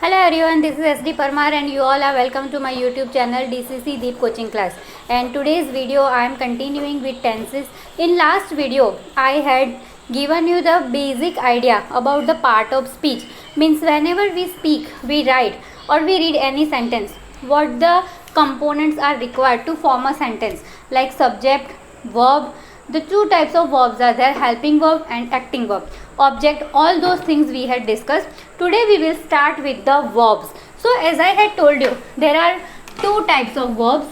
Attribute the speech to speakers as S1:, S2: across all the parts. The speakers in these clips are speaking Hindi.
S1: Hello everyone, this is SD Parmar and you all are welcome to my YouTube channel DCC Deep Coaching Class. And today's video I am continuing with tenses. In last video I had given you the basic idea about the part of speech. Means whenever we speak, we write or we read any sentence, what the components are required to form a sentence, like subject, verb. The two types of verbs are there, helping verb and acting verb, object, all those things we had discussed. Today we will start with the verbs. So as I had told you, there are two types of verbs,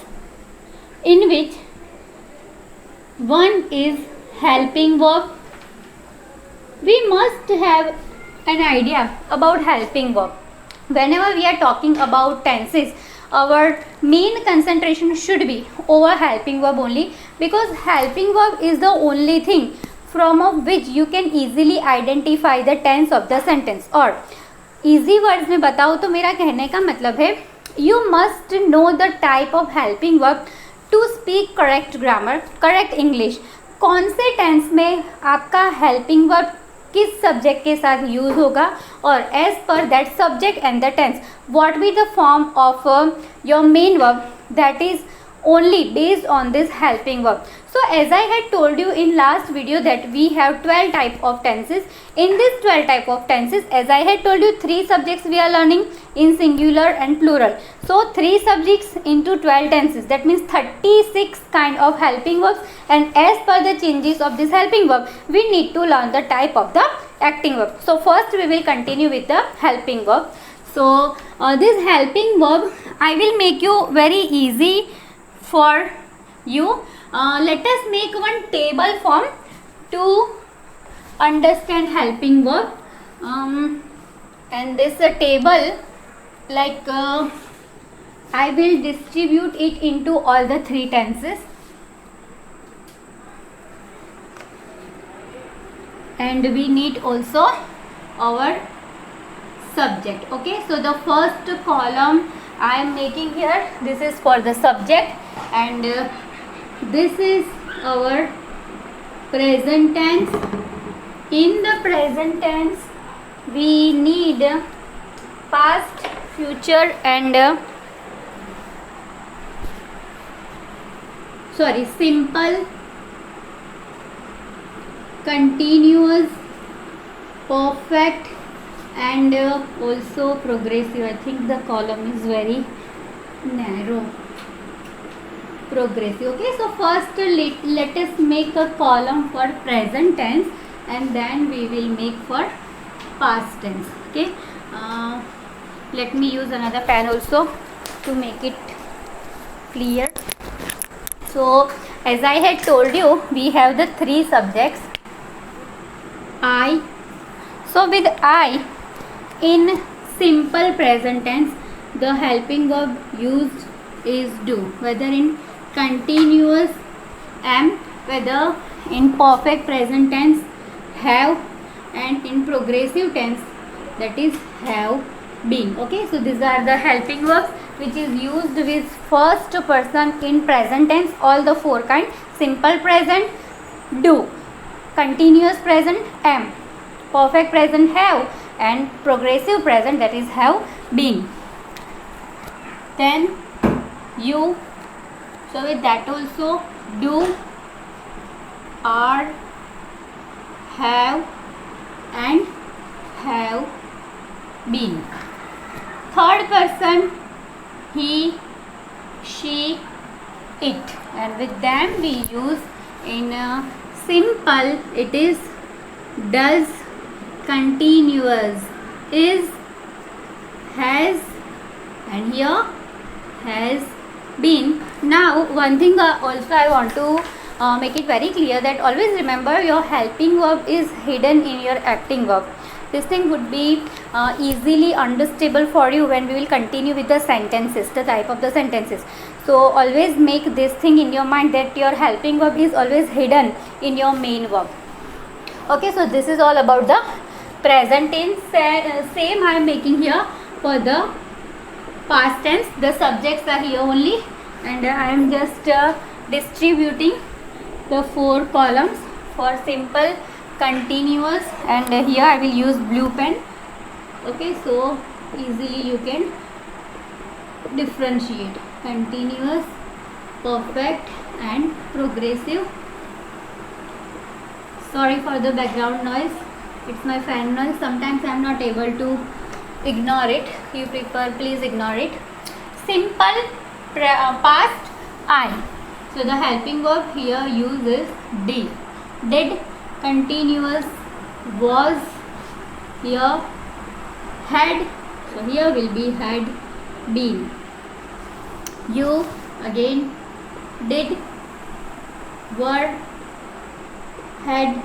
S1: in which one is helping verb. We must have an idea about helping verb. Whenever we are talking about tenses, our main concentration should be over helping verb only, because helping verb is the only thing from of which you can easily identify the tense of the sentence. और easy words में बताओ तो मेरा कहने का मतलब है, you must know the type of helping verb to speak correct grammar, correct English. कौन से tense में आपका helping verb किस सब्जेक्ट के साथ यूज होगा, और as per that subject and the tense what be the form of your main verb, that is only based on this helping verb. So as I had told you in last video that we have 12 type of tenses. In this 12 type of tenses, as I had told you, 3 subjects we are learning in singular and plural. So 3 subjects into 12 tenses, that means 36 kind of helping verbs, and as per the changes of this helping verb we need to learn the type of the acting verb. So first we will continue with the helping verb. So this helping verb I will make you very easy for you. Let us make one table form to understand helping verb, and this table, like I will distribute it into all the 3 tenses, and we need also our subject. Okay, so the first column I am making here, this is for the subject, and this is our present tense. In the present tense we need past, future and simple, continuous, perfect and also progressive. I think the column is very narrow. Progressive. Okay, so first let us make a column for present tense, and then we will make for past tense. Okay, let me use another pen also to make it clear. So as I had told you, we have the 3 subjects, I. So with I, in simple present tense the helping verb used is do, whether in continuous am, whether in perfect present tense have, and in progressive tense that is have been. Okay, so these are the helping verbs which is used with first person in present tense, all the 4 kind: simple present do, continuous present am, perfect present have, and progressive present that is have been. Then you, so with that also do, are, have and have been. Third person he, she, it, and with them we use in simple it is does, continuous is, has, and here has been. Now one thing also I want to make it very clear, that always remember your helping verb is hidden in your acting verb. This thing would be easily understandable for you when we will continue with the sentences, the type of the sentences. So always make this thing in your mind that your helping verb is always hidden in your main verb. Okay, so this is all about the present tense. Same I am making here for the past tense. The subjects are here only, and I am just distributing the 4 columns for simple, continuous, and here I will use blue pen. Okay, so easily you can differentiate continuous, perfect and progressive. Sorry for the background noise, it's my fan noise. Sometimes I am not able to ignore it. You prefer, please ignore it. Simple past I. So the helping verb here uses did. Did, continuous, was, here had, so here will be had been. You, again did, were, had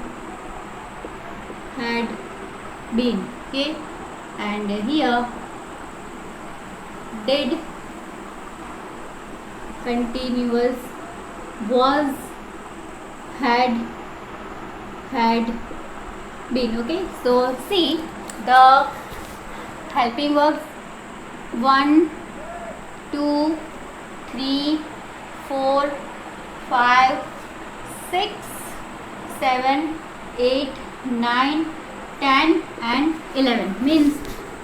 S1: been. Okay, and here did, continuous, was, had been. Okay, so see the helping verbs 1, 2, 3, 4, 5, 6, 7, 8, 9, 10 and 11 means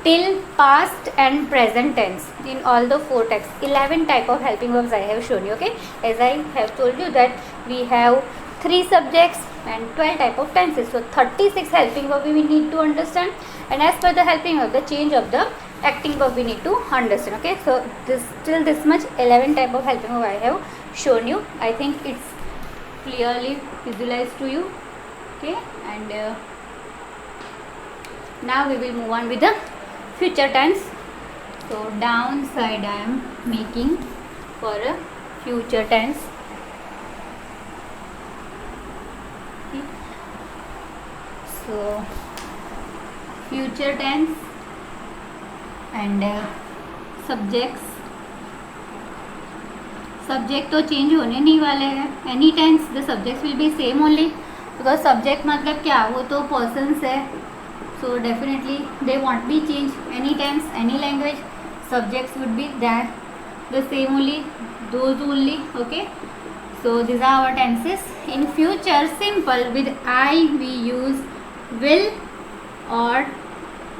S1: till past and present tense. In all the 4 texts, 11 type of helping verbs I have shown you. Okay, as I have told you that we have 3 subjects and 12 type of tenses, so 36 helping verb we need to understand, and as per the helping verb, the change of the acting verb we need to understand. Okay, so this till this much 11 type of helping verb I have shown you. I think it's clearly visualized to you. Okay, and now we will move on with the future tense. So downside I am making for a future tense. Okay. So future tense and subjects. Subject तो चेंज होने नहीं वाले हैं. Any tense the subjects will be same only, because subject मतलब क्या, वो तो पर्सन्स है. So definitely they won't be changed. Any tense, any language, subjects would be that the same only, those only. Okay, so these are our tenses. In future simple with I we use will or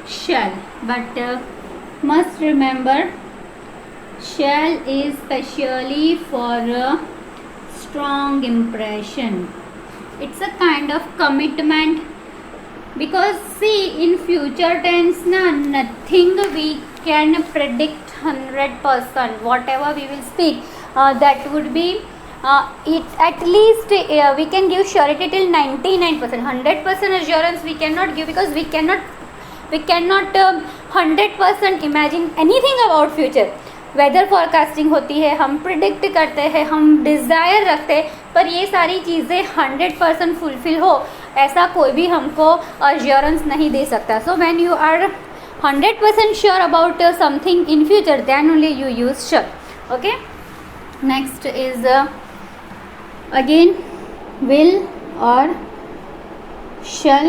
S1: shall, but must remember shall is specially for a strong impression. It's a kind of commitment. Because see, in future tense nothing we can predict 100%. Whatever we will speak, that would be it at least we can give surety till 99%. 100% assurance we cannot give, because we cannot 100% imagine anything about future. Weather forecasting होती है, हम प्रिडिक्ट करते हैं, हम डिज़ायर रखते हैं, पर ये सारी चीज़ें 100% फुलफिल हो ऐसा कोई भी हमको अश्योरेंस नहीं दे सकता. So when you are 100% sure about something in future, then only you use sure. Okay, next is again will और shall.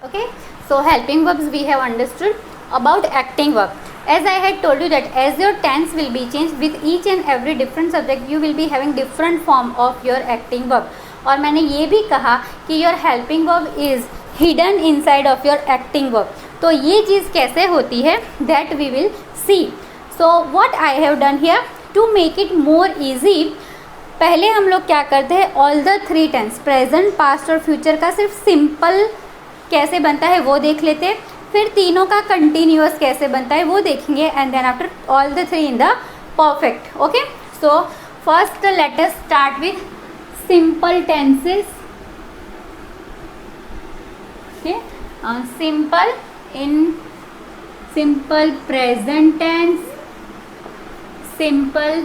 S1: Okay, so helping verbs we have understood. About acting verb, as I had told you that as your tense will be changed with each and every different subject, you will be having different form of your acting verb. और मैंने ये भी कहा कि your helping verb is hidden inside of your acting verb. तो ये चीज़ कैसे होती है that we will see. So what I have done here to make it more easy, पहले हम लोग क्या करते हैं, all the 3 tense present, past और future का सिर्फ simple कैसे बनता है वो देख लेते हैं, फिर तीनों का कंटिन्यूअस कैसे बनता है वो देखेंगे, and then after all the 3 in the perfect. Okay, so first let us start with simple tenses. Okay, simple in simple present tense, simple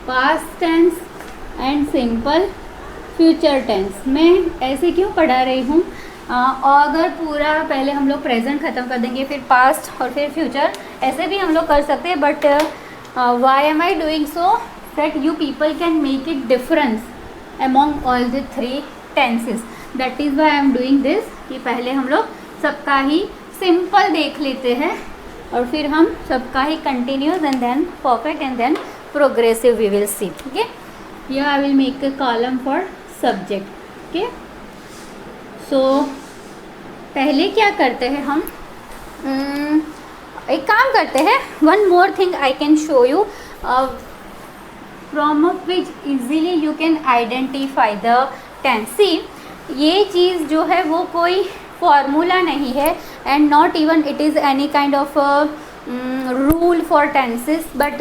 S1: past tense and simple future tense. मैं ऐसे क्यों पढ़ा रही हूँ, और अगर पूरा पहले हम लोग प्रेजेंट ख़त्म कर देंगे, फिर पास्ट और फिर फ्यूचर, ऐसे भी हम लोग कर सकते हैं, but why am I doing so that you people can make it difference among all the 3 tenses. That is why I am doing this, कि पहले हम लोग सबका ही सिंपल देख लेते हैं और फिर हम सबका ही continuous and then perfect and then progressive we will see. Okay, here I will make a column for subject. Okay, so पहले क्या करते हैं हम, एक काम करते हैं, one more thing I can show you from which easily you can identify the tense. See, ये चीज़ जो है वो कोई फॉर्मूला नहीं है and not even it is any kind of rule for tenses, but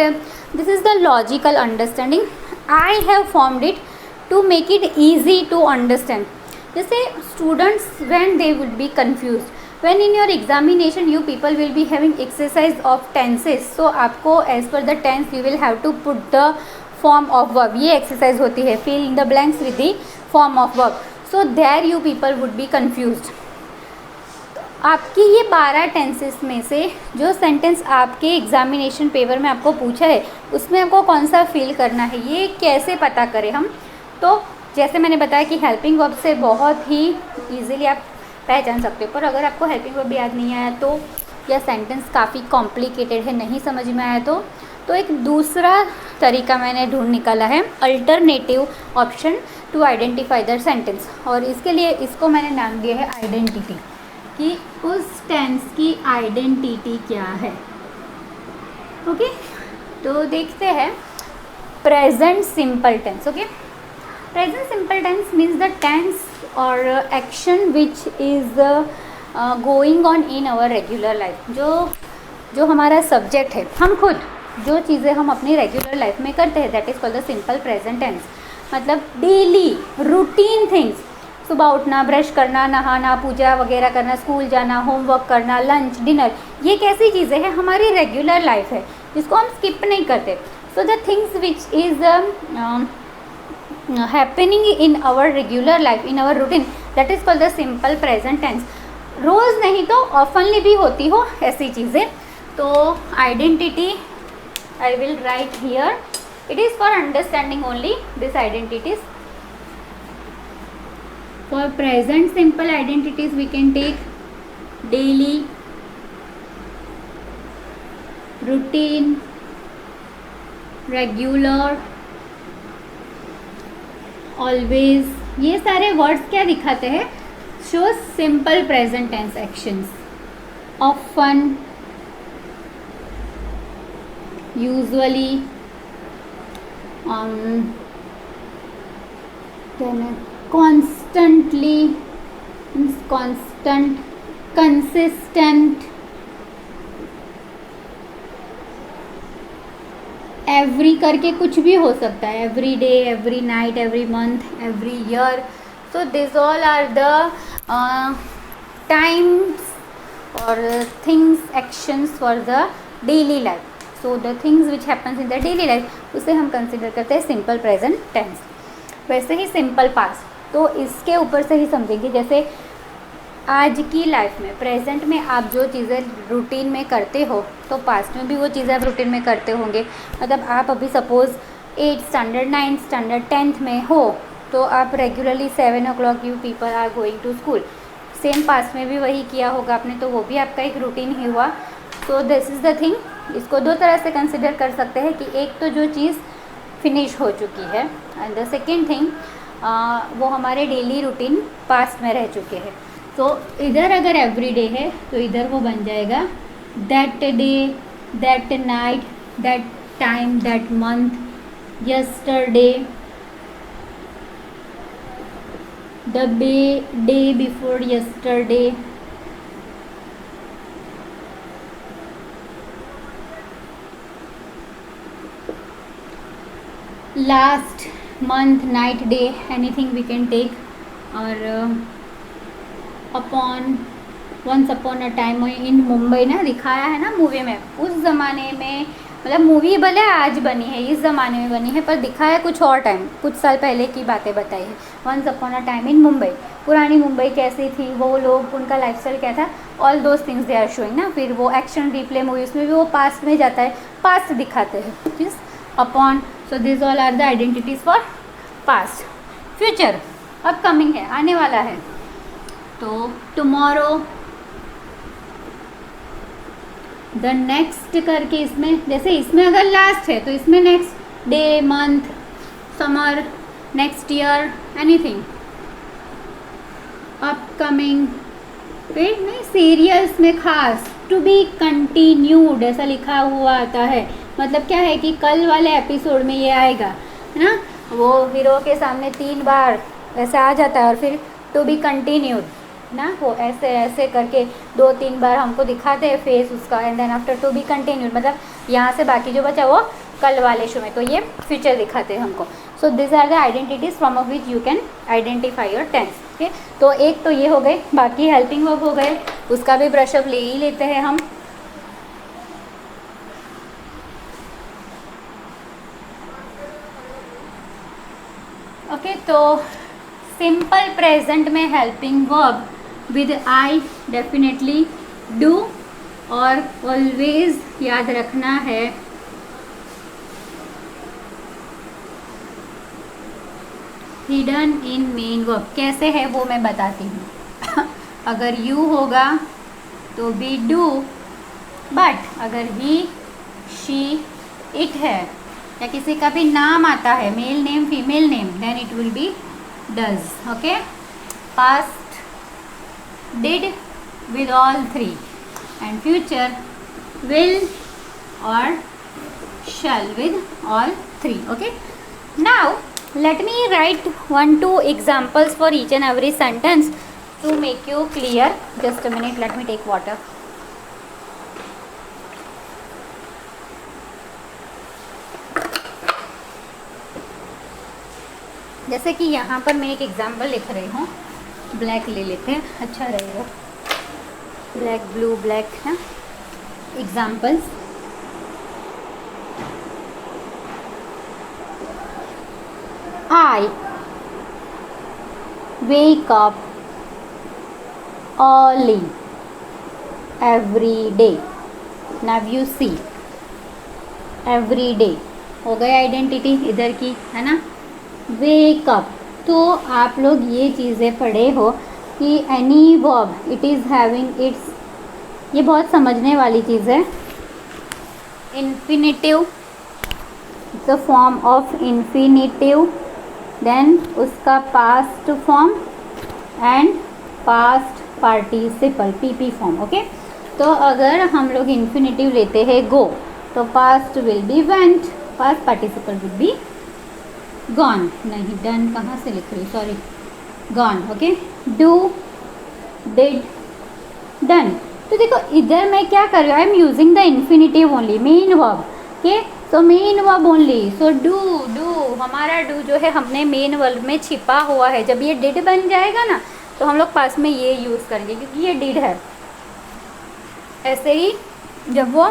S1: this is the logical understanding I have formed it to make it easy to understand. जैसे students when they would be confused, when in your examination you people will be having exercise of tenses, so आपको as per the tense you will have to put the form of verb. ये exercise होती है fill in the blanks with the form of verb. So there you people would be confused. आपकी ये 12 टेंसेस में से जो सेंटेंस आपके एग्जामिनेशन पेपर में आपको पूछा है उसमें आपको कौन सा फिल करना है, ये कैसे पता करें हम। तो जैसे मैंने बताया कि हेल्पिंग वर्ब से बहुत ही इजीली आप पहचान सकते हो, पर अगर आपको हेल्पिंग वर्ब याद नहीं आया तो, या सेंटेंस काफ़ी कॉम्प्लिकेटेड है, नहीं समझ में आया तो एक दूसरा तरीका मैंने ढूंढ निकाला है, alternative option to identify the sentence. और इसके लिए इसको मैंने नाम दिया है आइडेंटिटी, कि उस टेंस की आइडेंटिटी क्या है। ओके, तो देखते हैं present simple tense. Okay, present simple tense means the tense और action which is going on in our regular life. जो हमारा सब्जेक्ट है, हम खुद जो चीज़ें हम अपनी रेगुलर लाइफ में करते हैं, that is called the simple present tense. मतलब डेली रूटीन थिंग्स, सुबह उठना, ब्रश करना, नहाना, पूजा वगैरह करना, स्कूल जाना, होमवर्क करना, लंच, डिनर, ये कैसी चीज़ें हैं, हमारी रेगुलर लाइफ है जिसको हम स्किप नहीं करते। So the things which is happening in our regular life, in our routine, that is called the simple present tense. रोज़ नहीं तो ऑफनली भी होती हो ऐसी चीज़ें। तो identity I will write here, it is for understanding only this identities. For present simple identities we can take daily, routine, regular, always। ये सारे वर्ड्स क्या दिखाते हैं? Show simple present tense actions. Often, usually, constantly, constant, consistent, every करके कुछ भी हो सकता है, every day, every night, every month, every year. So these all are the times or things, actions for the daily life. So the things which happens in the daily life, उसे हम कंसिडर करते हैं सिंपल प्रेजेंट टेंस। वैसे ही सिंपल पास्ट, तो इसके ऊपर से ही समझेंगे। जैसे आज की लाइफ में, प्रेजेंट में आप जो चीज़ें रूटीन में करते हो, तो पास्ट में भी वो चीज़ें आप रूटीन में करते होंगे। मतलब आप अभी suppose 8th standard, 9th standard, 10th में हो, तो आप regularly 7 o'clock you people are going to school. Same past में भी वही किया होगा आपने, तो वो भी आपका एक रूटीन ही हुआ। तो दिस इज़ द थिंग। इसको दो तरह से कंसिडर कर सकते हैं कि एक तो जो चीज़ फिनिश हो चुकी है, एंड द सेकेंड थिंग वो हमारे डेली रूटीन पास्ट में रह चुके हैं। तो इधर अगर एवरीडे है तो इधर वो बन जाएगा that day, that night, that time, that month, yesterday, the day before yesterday, last month, night, day, anything we can take. और upon, once upon a time in Mumbai ना दिखाया है ना मूवी में, उस ज़माने में, मतलब मूवी भले आज बनी है, इस ज़माने में बनी है, पर दिखाया कुछ और टाइम, कुछ साल पहले की बातें बताई है। Once upon a time in Mumbai, पुरानी मुंबई कैसी थी, वो लोग, उनका लाइफस्टाइल क्या था, all those things they are showing ना। फिर वो एक्शन रिप्ले मूवीज़ में भी वो पास्ट में जाता है, पास्ट दिखाते हैं, ठीक, upon. So this all are the identities for past. Future upcoming है, आने वाला है, तो टुमारो, द नेक्स्ट करके इसमें, जैसे इसमें अगर लास्ट है तो इसमें next, day, month, summer, next year, anything. Upcoming, फिर नहीं, सीरियल्स में खास, टू बी कंटिन्यूड ऐसा लिखा हुआ आता है। मतलब क्या है कि कल वाले एपिसोड में ये आएगा, है ना। वो हीरो के सामने 3 बार ऐसा आ जाता है और फिर टू बी कंटिन्यूड ना, वो ऐसे ऐसे करके 2-3 बार हमको दिखाते हैं फेस उसका, and then after to be continued मतलब यहाँ से बाकी जो बचा वो कल वाले शो में, तो ये फ्यूचर दिखाते हैं हमको। So this are the identities from of which you can identify your tense. Okay, तो एक तो ये हो गए, बाकी हेल्पिंग वर्ब हो गए, उसका भी ब्रशअप ले ही लेते हैं हम। ओके, तो सिंपल प्रेजेंट में helping verb with I definitely do, और ऑलवेज याद रखना है हिडन इन मेन वर्ब। कैसे है वो मैं बताती हूँ। अगर यू होगा तो बी डू, बट अगर ही शी इट है या किसी का भी नाम आता है, male name female name, then it will be does. Okay, past did with all 3 and future will or shall with all 3. Okay, now let me write 1-2 examples for each and every sentence to make you clear. Just a minute, let me take water. जैसे कि यहाँ पर मैं एक एग्जाम्पल लिख रही हूँ, ब्लैक ले लेते हैं, अच्छा रहेगा, ब्लैक ब्लू ब्लैक है। Examples, I wake up early every day. Now you see, every day हो गई आइडेंटिटी इधर की, है ना। वेक अप, तो आप लोग ये चीज़ें पढ़े हो कि any verb it is having its, ये बहुत समझने वाली चीज़ है। Infinitive, the form of infinitive, देन उसका past form and past participle PP form. Okay, तो अगर हम लोग इन्फिनिटिव लेते हैं गो, तो past will be went, past participle will be gone, नहीं डन कहाँ से लिख रही, sorry, gone. Okay, do did done. तो देखो इधर मैं क्या कर रही हूँ, I am using the infinitive only, main verb. Okay, so main verb only, so do do, हमारा डू जो है हमने मेन वर्ब में छिपा हुआ है। जब ये डिड बन जाएगा ना तो हम लोग पास में ये यूज़ करेंगे क्योंकि ये डिड है। ऐसे ही जब वो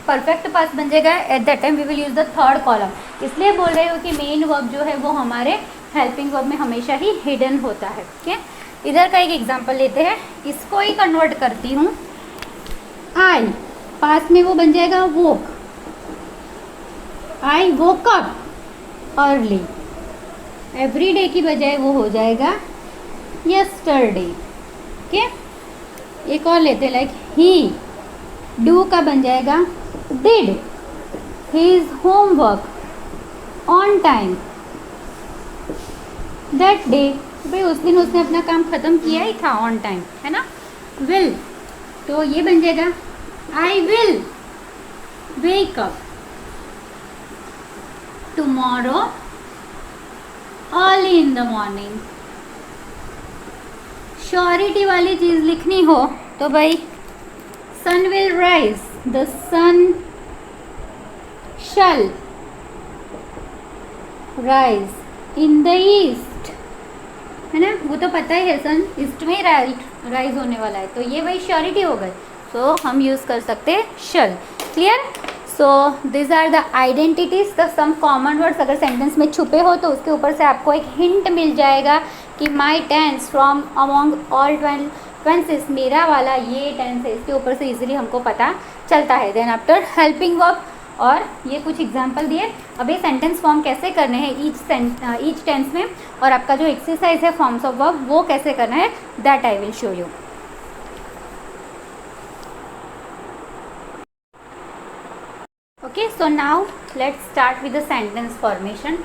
S1: परफेक्ट पास बन जाएगा at that time we will use the third column. इसलिए बोल रहे हो कि मेन वर्ब जो है वो हमारे हेल्पिंग वर्ब में हमेशा ही हिडन होता है। ओके, इधर का एक एग्जांपल लेते हैं, इसको ही कन्वर्ट करती हूँ। आई पास में वो बन जाएगा woke, I woke up early, every day की बजाय वो हो जाएगा यस्टरडे। ओके, एक और लेते हैं, लाइक ही, डू का बन जाएगा did his homework on time that day, भाई उस दिन उसने अपना काम ख़त्म किया ही था ऑन टाइम, है ना। विल, तो ये बन जाएगा I will wake up tomorrow early in the morning. Surety वाली चीज़ लिखनी हो तो भाई sun will rise, the sun shall rise in the east, है ना, वो तो पता ही है सन ईस्ट में ही राइज होने वाला है, तो ये वही श्योरिटी हो गई, तो हम यूज़ कर सकते हैं shall. Clear? So this are the identities, the some common words. अगर सेंटेंस में छुपे हो तो उसके ऊपर से आपको एक हिंट मिल जाएगा कि my tense from among all tenses, मेरा वाला ये टेंस है, इसके ऊपर से इजीली हमको पता चलता है। देन आफ्टर हेल्पिंग वर्ब, और ये कुछ एग्जाम्पल दिए। अब ये सेंटेंस फॉर्म कैसे करने हैं ईच टेंस में, और आपका जो एक्सरसाइज है फॉर्म्स ऑफ वर्ब वो कैसे करना है, that I will show you. Okay, so now let's start with the sentence formation.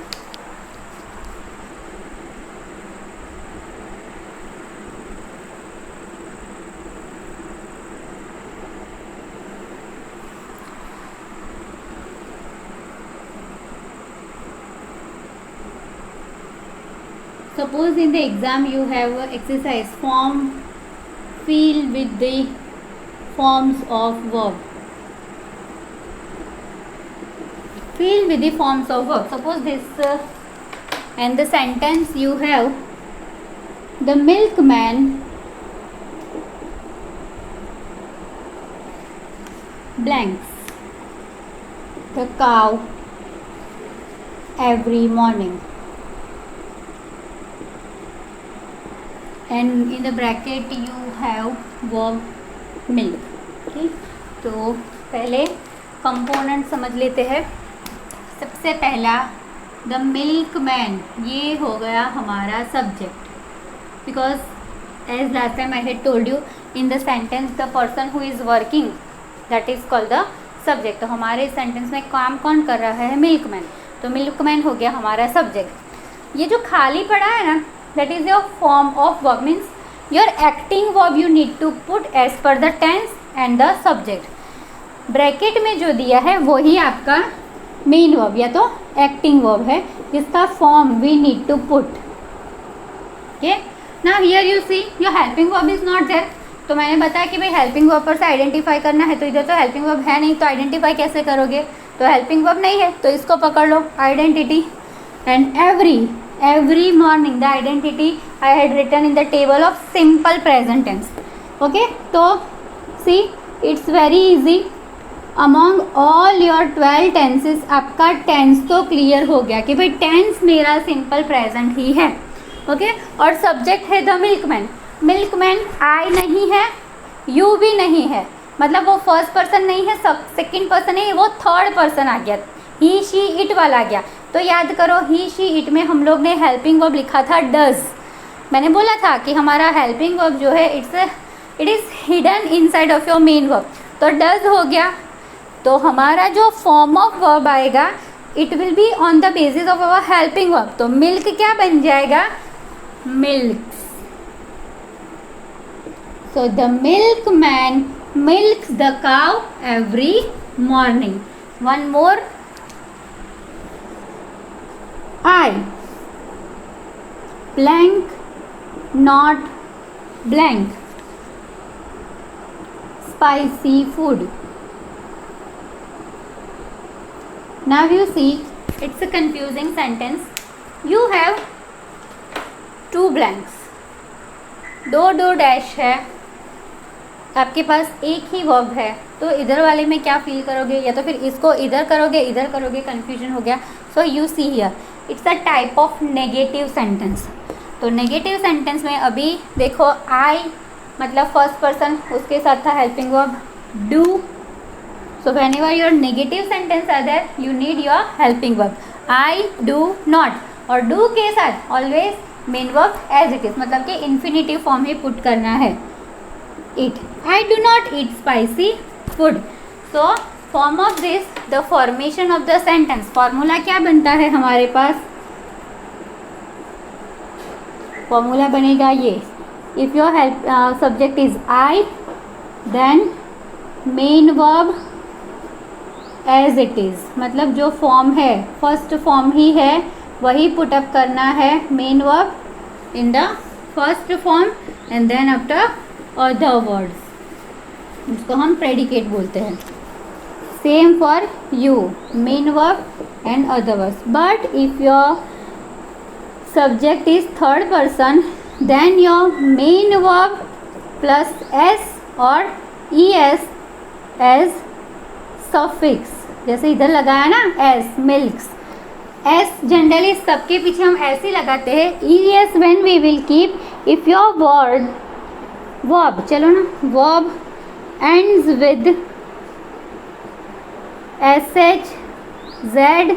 S1: suppose in the exam you have a exercise form fill with the forms of verb. Fill with the forms of verb. Suppose this and the sentence you have the milkman blanks the cow every morning, and in the bracket you have verb milk. ठीक, तो पहले कंपोनेंट समझ लेते हैं. सबसे पहला द मिल्कमैन, ये हो गया हमारा subject, because as last time I had told you in the sentence the person who is working that is called the subject. तो हमारे सेंटेंस में काम कौन कर रहा है? मिल्कमैन. तो मिल्कमैन हो गया हमारा सब्जेक्ट. ये जो खाली पड़ा है ना, that is your form of verb, means your acting verb you need to put as per the tense and the subject. Bracket में जो दिया है वही आपका मेन वर्ब या तो एक्टिंग वर्ब है, जिसका form we need to put. Okay, now here you see your helping verb is not there. तो मैंने बताया कि भाई हेल्पिंग वर्ब पर से आइडेंटिफाई करना है, तो इधर तो हेल्पिंग वर्ब है नहीं, तो आइडेंटिफाई कैसे करोगे? तो हेल्पिंग वर्ब नहीं है तो इसको पकड़ लो, identity. And every morning the identity I had written in the table of simple present tense. Okay, तो see it's very easy. Among all your 12 tenses आपका टेंस तो क्लियर हो गया कि भाई टेंस मेरा सिंपल प्रेजेंट ही है. ओके, और सब्जेक्ट है द मिल्कमैन. मिल्कमैन आई नहीं है, यू भी नहीं है, मतलब वो फर्स्ट पर्सन नहीं है, सेकंड पर्सन नहीं है, वो थर्ड पर्सन आ गया, ही शी इट वाला आ गया. तो याद करो ही शी इट में हम लोग ने हेल्पिंग वर्ब लिखा था डज. मैंने बोला था कि हमारा हेल्पिंग वर्ब जो है it is hidden inside of your main verb. तो डज हो गया. तो हमारा जो फॉर्म ऑफ वर्ब आएगा it will be on the basis of our helping verb. तो मिल्क क्या बन जाएगा? Milks. So the milkman milks the cow every morning. One more, I blank not blank spicy food. Now you see it's a confusing sentence. You have two blanks, दो डैश है, आपके पास एक ही वर्ब है. तो इधर वाले में क्या फील करोगे? या तो फिर इसको इधर करोगे, कन्फ्यूजन हो गया. So you see here it's a type of negative sentence. तो नेगेटिव सेंटेंस में अभी देखो आई मतलब फर्स्ट पर्सन, उसके साथ था helping verb do. So whenever your negative sentence are there you need your helping verb. I do not, और डू के साथ always main verb as it is, मतलब कि इन्फिनिटिव फॉर्म ही पुट करना है. eat, I do not eat spicy food. So form of this, the formation of the sentence, formula क्या बनता है हमारे पास? फॉर्मूला बनेगा ये, if your subject is I, then main verb as it is, मतलब जो फॉर्म है फर्स्ट फॉर्म ही है वही पुटअप करना है, main verb in the first form and then after other words, जिसको हम प्रेडिकेट बोलते हैं. Same for you, main verb and other words. But if your subject is third person then your main verb plus S और ई एस एज सफिक्स, जैसे इधर लगाया ना एस, मिल्क्स. एस जनरली सबके पीछे हम ऐसे लगाते हैं. E S when we will keep if your word verb, चलो ना, verb ends with S H Z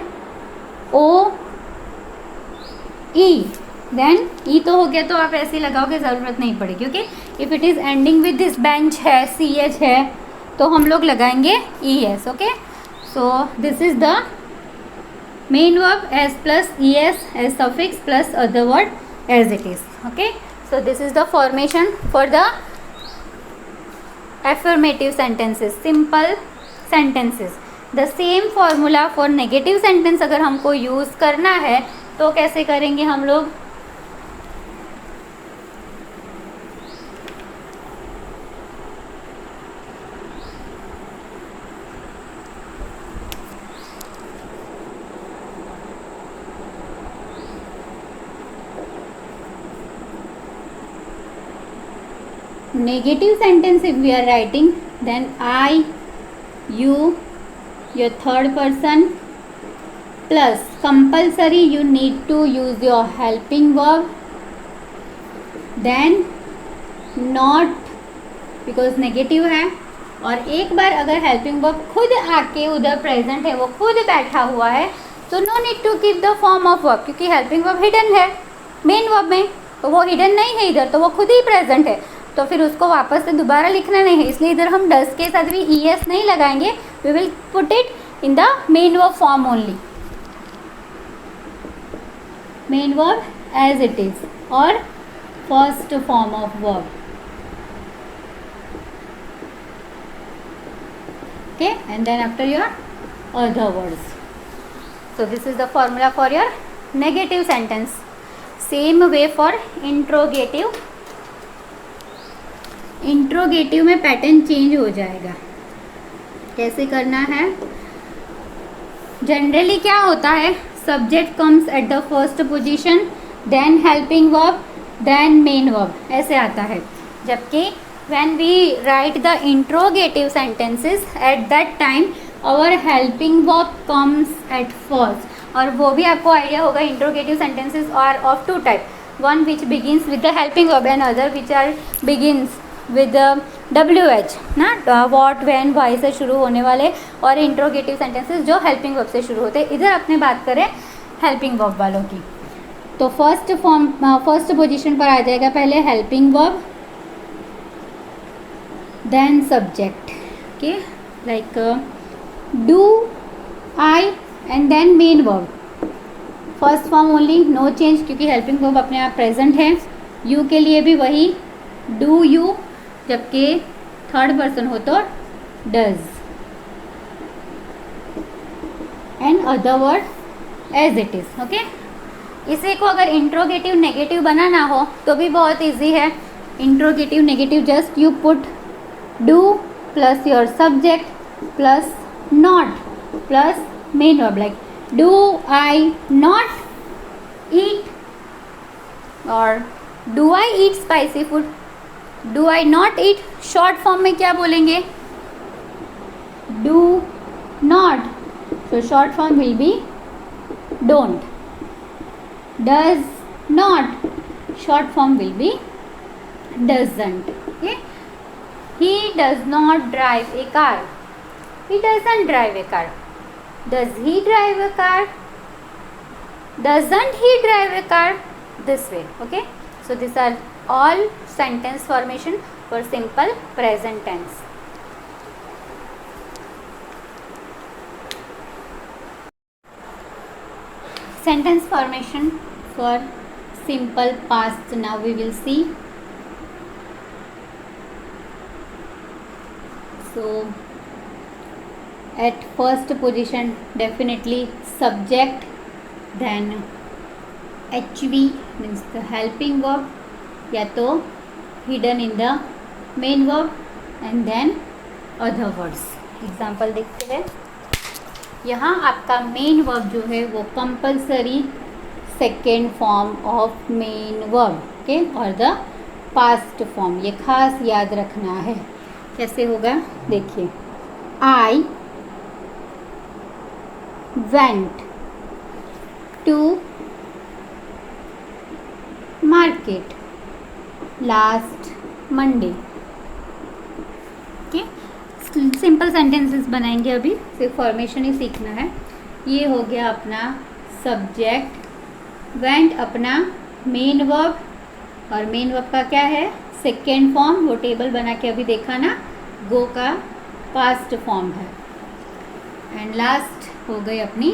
S1: O E, then E तो हो गया तो आप ऐसे लगाओगे, ज़रूरत नहीं पड़ेगी. Okay, if it is ending with this bench है, सी एच है, तो हम लोग लगाएंगे E S. Okay, so this is the main verb S plus E S as suffix plus other word as it is. Okay, so this is the formation for the affirmative sentences, simple sentences. the same formula for negative sentence अगर हमको यूज़ करना है तो कैसे करेंगे हम लोग? negative sentence if we are writing, then I, you, your third person, plus compulsory you need to use your helping verb, then not because negative है, और एक बार अगर हेल्पिंग वर्ब खुद आके उधर प्रेजेंट है, वो खुद बैठा हुआ है, तो no need to keep the form of verb, क्योंकि हेल्पिंग वर्ब हिडन है मेन वर्ब में, तो वो हिडन नहीं है इधर, तो वो खुद ही प्रेजेंट है, तो फिर उसको वापस से दोबारा लिखना नहीं है, इसलिए इधर हम डस के साथ भी ES नहीं लगाएंगे, we will put it in the main verb form only, main verb as it is, और first form of verb. Okay, and then after your other words. So this is the formula for your negative sentence. Same way for interrogative. Interrogative में पैटर्न चेंज हो जाएगा. कैसे करना है? जनरली क्या होता है, subject comes at the first position, then helping verb, then main verb, ऐसे आता है. जबकि when we write the interrogative sentences, at that time our helping verb comes at first. और वो भी आपको आइडिया होगा, interrogative sentences are of two type, one which begins with the helping verb and other which are begins with the WH ना, what, when, why से शुरू होने वाले, और interrogative sentences जो helping verb से शुरू होते हैं. इधर अपने बात करें helping verb वालों की, तो फर्स्ट पोजीशन पर आ जाएगा पहले helping verb, then subject. Okay, like do, I, and then main verb, first form only, no change, क्योंकि helping verb अपने आप present है. you के लिए भी वही do you, जबकि थर्ड पर्सन हो तो does, and other word as it is. Okay, इसी को अगर इंट्रोगेटिव नेगेटिव बनाना हो तो भी बहुत इजी है. Interrogative negative just you put do plus your subject plus not plus main verb, like do I not eat, or do I eat spicy food. do I not eat short form में क्या बोलेंगे, do not, so short form will be don't. does not, short form will be doesn't. Okay, he does not drive a car, he doesn't drive a car. does he drive a car, doesn't he drive a car, this way. Okay, so these are all sentence formation for simple present tense. Sentence formation for simple past, now we will see. So at first position definitely subject, then HV means the helping verb, या तो hidden in the main verb, and then other words. Example देखते हैं. यहाँ आपका मेन वर्ब जो है वो compulsory second form of main verb, okay, और द पास्ट फॉर्म, ये खास याद रखना है. कैसे होगा देखिए, I went to market last Monday. Okay, simple sentences बनाएंगे अभी, सिर्फ फॉर्मेशन ही सीखना है. ये हो गया अपना सब्जेक्ट, वेंट अपना मेन वर्ब, और मेन वर्ब का क्या है सेकेंड फॉर्म, वो टेबल बना के अभी देखा ना, गो का पास्ट फॉर्म है. एंड लास्ट हो गई अपनी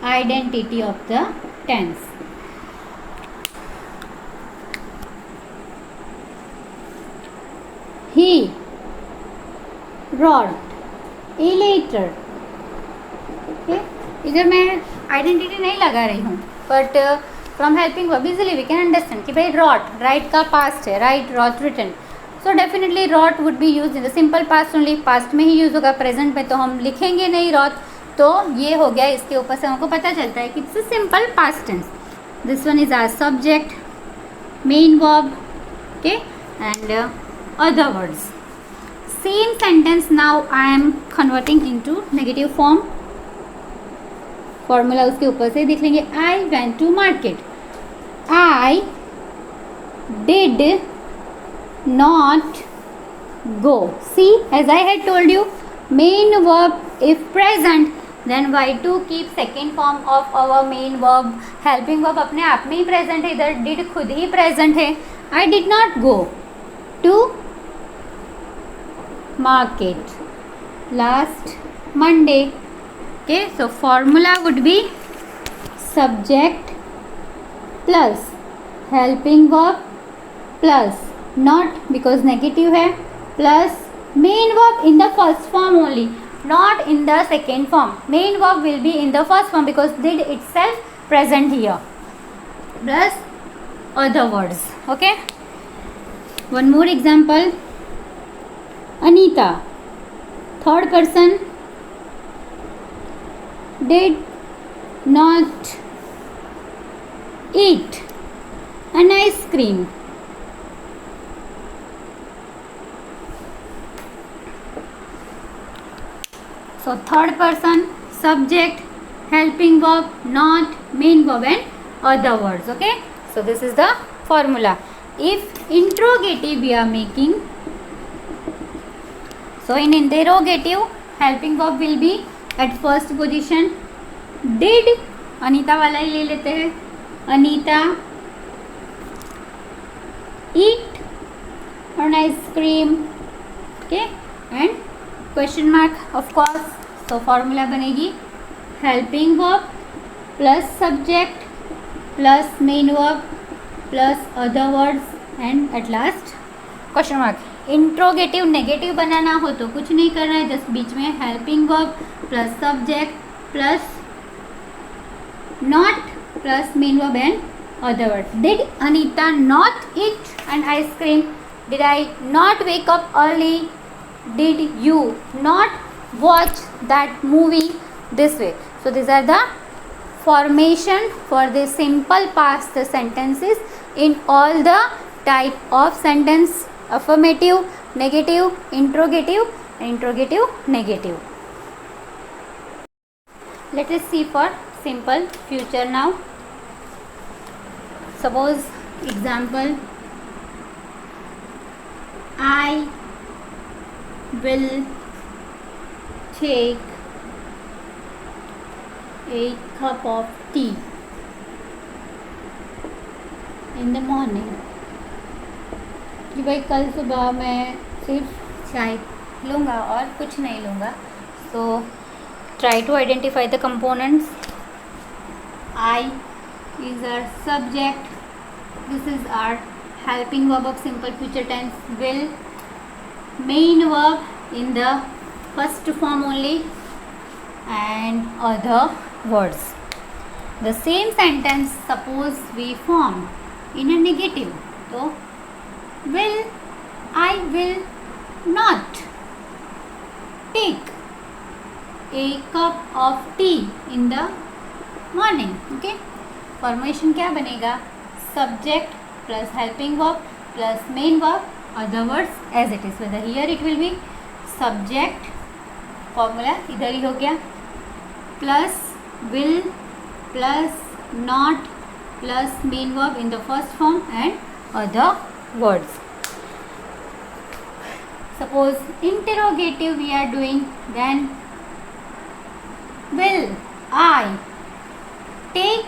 S1: identity of the tense. He wrote a letter. Okay? इधर मैं आइडेंटिटी नहीं लगा रही हूँ, but from helping verb easily we can understand कि भाई रॉट, राइट का पास्ट है, write, wrote, written. So definitely wrote would be use in the simple past only, past में ही यूज होगा, प्रेजेंट में तो हम लिखेंगे नहीं रॉट. तो ये हो गया, इसके ऊपर से हमको पता चलता है कि it's a simple past tense. This one is our subject, main verb, okay, and other words. Same sentence now I am converting into negative form. Formula उसके ऊपर से देख लेंगे. I went to market. I did not go. See, as I had told you, main verb if present, then why to keep second form of our main verb. Helping verb अपने आप में ही present है, इधर did खुद ही present है. I did not go to market last Monday. Okay, so formula would be subject plus helping verb plus not because negative है plus main verb in the first form only, not in the second form. Main verb will be in the first form because did itself present here plus other words. Okay, one more example. Anita, third person, did not eat an ice cream. So third person, subject, helping verb, not, main verb and other words. Okay, so this is the formula. If interrogative we are making, so in interrogative helping verb will be at first position. Did, Anita वाला ही ले लेते हैं. Anita eat an ice cream. Okay, and question mark of course. So formula बनेगी helping verb plus subject plus main verb plus other words and at last question mark. Interrogative negative बनाना हो तो कुछ नहीं करना है, जस्ट बीच में helping verb plus subject plus not plus main verb and other word. Did Anita not eat an ice cream? Did I not wake up early? Did you not watch that movie? This way. So this are the formation for the simple past sentences in all the type of sentence: affirmative, negative, interrogative, and interrogative negative. Let us see for simple future now. Suppose example, I will take a cup of tea in the morning. कि भाई कल सुबह मैं सिर्फ चाय लूँगा और कुछ नहीं लूँगा. So try to identify the components. I is our subject. This is our helping verb of simple future tense. Will, main verb in the first form only, and other words. The same sentence suppose we form in a negative. So will, I will not take a cup of tea in the morning. Okay, formation क्या बनेगा? Subject plus helping verb plus main verb, other words as it is. Whether here it will be subject, formula इधर ही हो गया, plus will plus not plus main verb in the first form and other words. Suppose interrogative we are doing, then will I take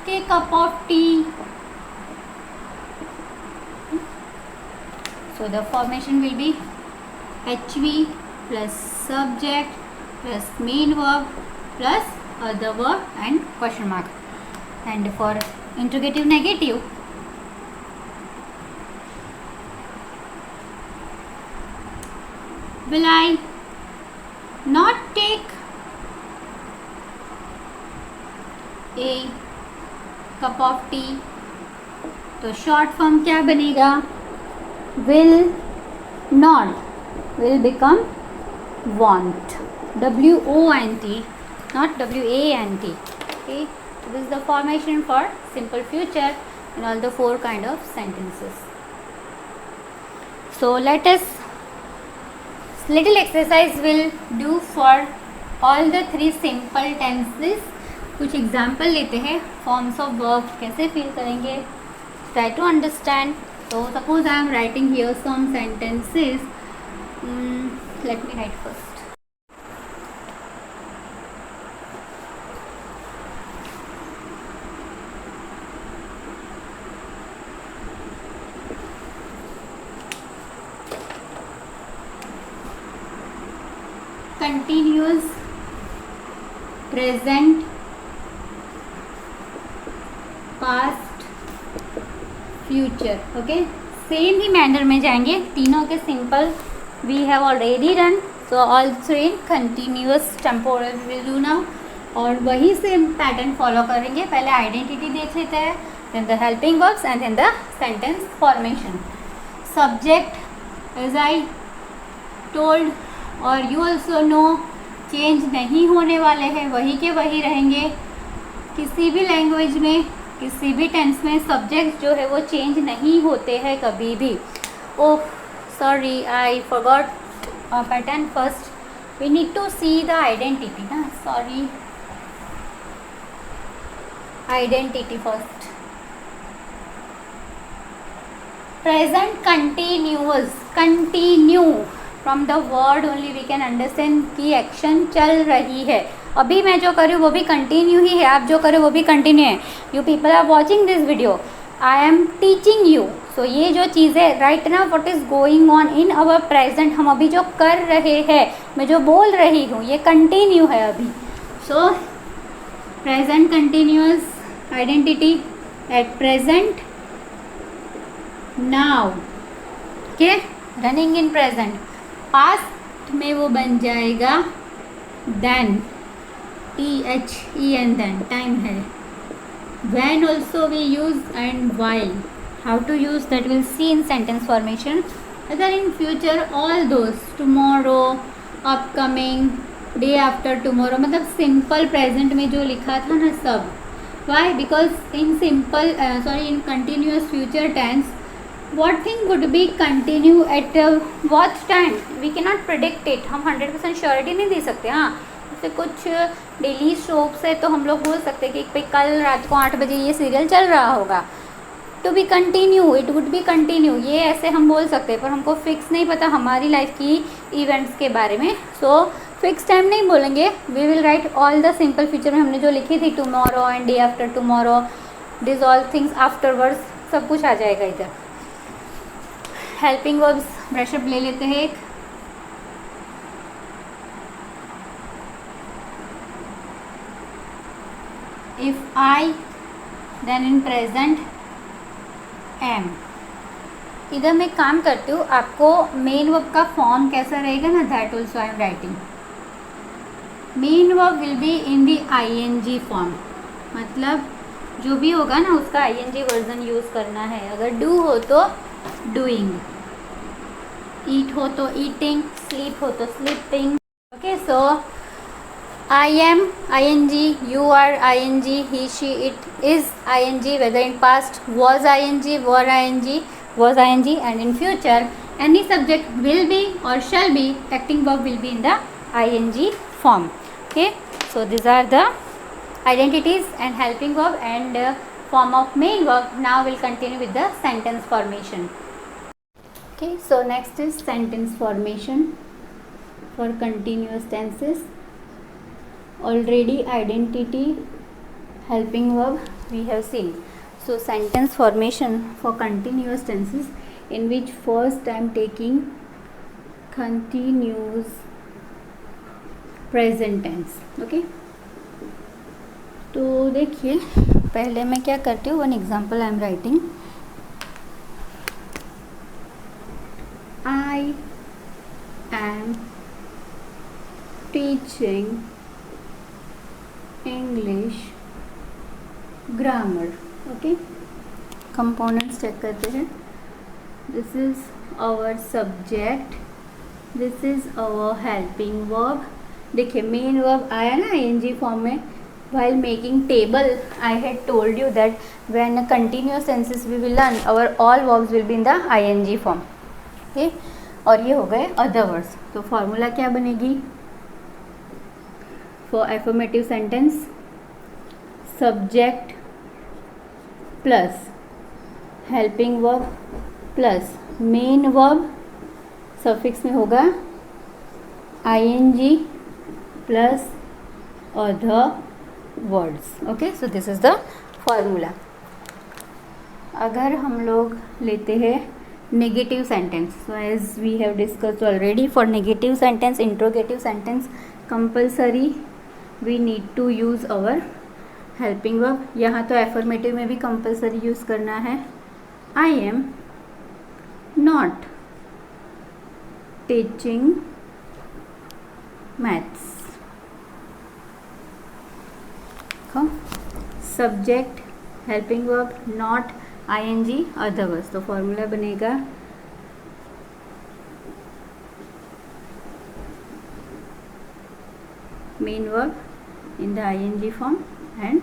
S1: a cup of tea? So the formation will be HV plus subject plus main verb plus other verb and question mark. And for interrogative negative, will I not take a cup of tea? तो शॉर्ट फॉर्म क्या बनेगा? will not will become want, WONT, not WANT. Okay, so this is the formation for simple future in all the four kind of sentences. So let us little exercise will do for all the three simple tenses. कुछ एग्जाम्पल लेते हैं. फॉर्म्स ऑफ वर्ब कैसे फिल करेंगे, try to understand. So suppose I am writing here some sentences. Let me write first. Continuous, present, past, future. Okay, same ही मैनर में जाएंगे. तीनों के simple we have already run. So all three continuous temporal will do now. और वही सेम पैटर्न फॉलो करेंगे. पहले आइडेंटिटी देख लेते हैं, then the helping verbs and then the sentence formation. Subject as I told और यू ऑल्सो नो चेंज नहीं होने वाले हैं, वही के वही रहेंगे. किसी भी लैंग्वेज में, किसी भी टेंस में सब्जेक्ट जो है वो चेंज नहीं होते हैं कभी भी. Oh sorry, I forgot pattern. First we need to see the identity ना. Sorry, identity first. Present continuous, continue from the word only we can understand कि एक्शन चल रही है. अभी मैं जो कर रही हूँ वो भी कंटिन्यू ही है, आप जो करो वो भी कंटिन्यू है. You people are watching this video, I am teaching you. So ये जो चीज़ें right now what is going on in our present, हम अभी जो कर रहे हैं, मैं जो बोल रही हूँ ये कंटिन्यू है अभी. सो present continuous identity at present now. Okay, running in present. Past में वो बन जाएगा देन, THEN, देन टाइम है. when also we use and while. how to use that we'll see in sentence formation. Then in future all those, tomorrow, upcoming, day after tomorrow, मतलब सिंपल प्रेजेंट में जो लिखा था ना सब. why? because in simple in continuous future tense what thing would be continue at what time we cannot predict it. हम 100% श्योरिटी नहीं दे सकते. हाँ, जैसे कुछ डेली सोप्स है तो हम लोग बोल सकते हैं कि कल रात को 8 बजे ये सीरियल चल रहा होगा. To be continue, it would be continue, ये ऐसे हम बोल सकते हैं. पर हमको फिक्स नहीं पता हमारी लाइफ की इवेंट्स के बारे में. सो फिक्स टाइम नहीं बोलेंगे. We will write all the simple future में हमने जो लिखी थी, tomorrow and day after tomorrow, this all things afterwards, सब कुछ आ जाएगा इधर. हेल्पिंग वर्ब्स ब्रशअप ले लेते हैं एक. If I, then in present am. इधर मैं काम करती हूँ, आपको मेन वर्ब का फॉर्म कैसा रहेगा ना, that also I am writing. Main verb will be in the ING form. मतलब जो भी होगा ना उसका ING वर्जन यूज़ करना है. अगर डू हो तो डूइंग, ईट हो तो ईटिंग, स्लीप हो तो sleeping. Okay, so I am ING, you are ING, he, she, it is ING, whether in past was ING, were ING, was ING, and in future any subject will be or shall be, acting verb will be in the ING form. Okay, so these are the identities and helping verb and form of main verb. Now we'll continue with the sentence formation. Okay, so next is sentence formation for continuous tenses. Already identity, helping verb we have seen. So sentence formation for continuous tenses, in which first I am taking continuous present tense. Okay, तो देखिए पहले मैं क्या करती हूँ, one example I am writing. I am teaching English grammar. Okay, components check करते हैं. This is our subject, this is our helping verb. देखिए मेन वर्ब आया ना ING फॉर्म में. while making table I had told you that when continuous tenses we will learn our all verbs will be in the ING form. Okay, और ये हो गए अदर वर्ड्स। तो फॉर्मूला क्या बनेगी for affirmative sentence? Subject plus helping verb plus main verb, suffix में होगा ing plus other words. Okay, so this is the formula. अगर हम लोग लेते हैं negative sentence, so as we have discussed already, for negative sentence, interrogative sentence, compulsory we need to use our helping verb. यहाँ तो एफर्मेटिव में भी कंपल्सरी यूज़ करना है। I am not teaching maths. Subject helping verb not ing other words. तो फॉर्मूला बनेगा main verb in the ing form and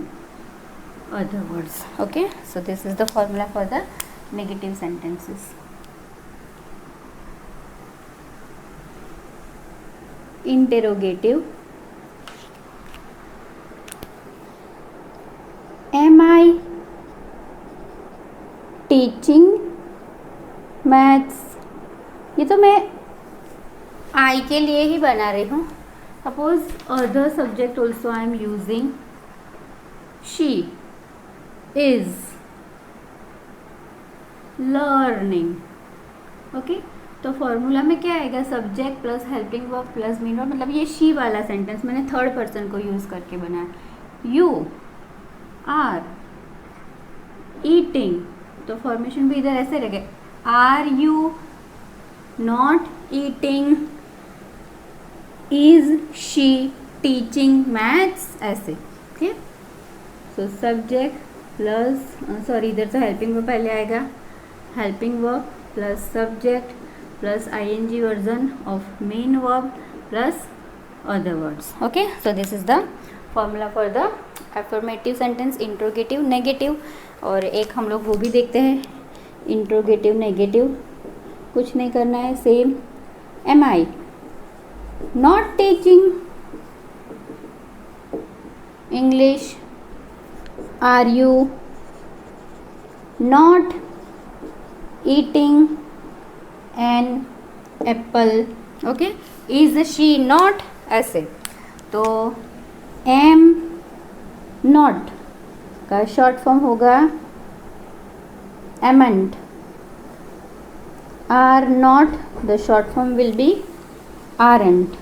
S1: other words. Okay, so this is the formula for the negative sentences. Interrogative. Am I teaching maths? ये तो मैं आई के लिए ही बना रही हूँ। Suppose other subject also I am using she is learning. Okay, तो फॉर्मूला में क्या आएगा? Subject plus helping verb plus main verb. मतलब ये शी वाला सेंटेंस मैंने थर्ड पर्सन को यूज करके बनाया। यू आर ईटिंग, तो फॉर्मेशन भी इधर ऐसे लगे, are you not eating, is she teaching maths, ऐसे। ठीक है, सो सब्जेक्ट प्लस, सॉरी इधर तो हेल्पिंग वर्ब पहले आएगा, helping verb plus subject plus ing version of main verb plus other words. Okay, so this is the formula for the affirmative sentence, interrogative, negative. और एक हम लोग वो भी देखते हैं, इंट्रोगेटिव नेगेटिव। कुछ नहीं करना है, same. Am I not teaching English, are you not eating an apple. Okay, is she not, ऐसे। तो एम नॉट का शॉर्ट फॉर्म होगा amn't, are not the short form will be aren't.